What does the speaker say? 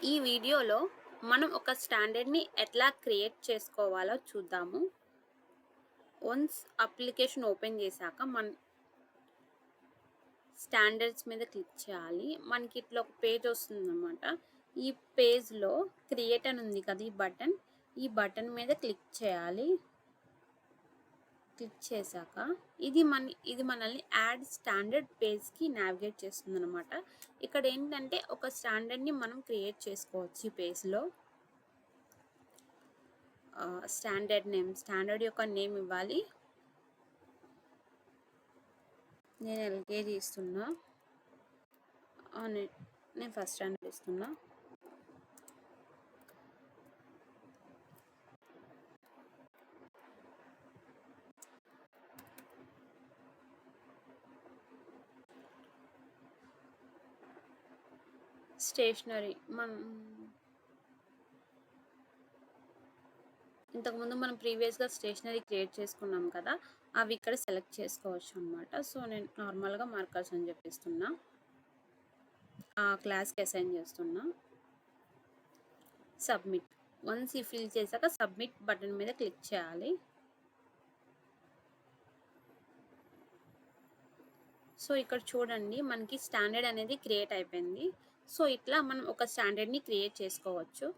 ఈ వీడియోలో మనం ఒక స్టాండర్డ్‌ని ఎట్లా క్రియేట్ చేసుకోవాలో చూద్దాము. వన్స్ అప్లికేషన్ ఓపెన్ చేశాక స్టాండర్డ్స్ మీద క్లిక్ చేయాలి. మనకి ఇట్లా ఒక పేజ్ వస్తుందనమాట. ఈ పేజ్‌లో క్రియేట్ అని ఉంది కదా! ఈ బటన్ మీద క్లిక్ చేయాలి. క్లిక్ చేశాక ఇది మనల్ని యాడ్ స్టాండర్డ్ పేజ్‌కి నావిగేట్ చేస్తుందనమాట. ఇక్కడ ఏంటంటే ఒక స్టాండర్డ్‌ని మనం క్రియేట్ చేసుకోవచ్చు ఈ పేజ్‌లో. స్టాండర్డ్ యొక్క నేమ్ ఇవ్వాలి. నేను ఎల్కేజీ ఇస్తున్నా. నేను ఫస్ట్ స్టాండర్డ్ ఇస్తున్నా. స్టేషనరీ ఇంతకుముందు మనం ప్రీవియస్‌గా స్టేషనరీ క్రియేట్ చేసుకున్నాం కదా! అవి ఇక్కడ సెలెక్ట్ చేసుకోవచ్చు అనమాట. సో, నేను నార్మల్‌గా మార్కర్స్ అని చెప్పిస్తున్నా. ఆ క్లాస్‌కి అసైన్ చేస్తున్నా. సబ్మిట్. వన్స్ ఈ ఫిల్ చేశాక సబ్మిట్ బటన్ మీద క్లిక్ చేయాలి. సో, ఇక్కడ చూడండి మనకి స్టాండర్డ్ అనేది క్రియేట్ అయిపోయింది. సో, ఇట్లా మనం ఒక స్టాండర్డ్‌ని క్రియేట్ చేసుకోవచ్చు.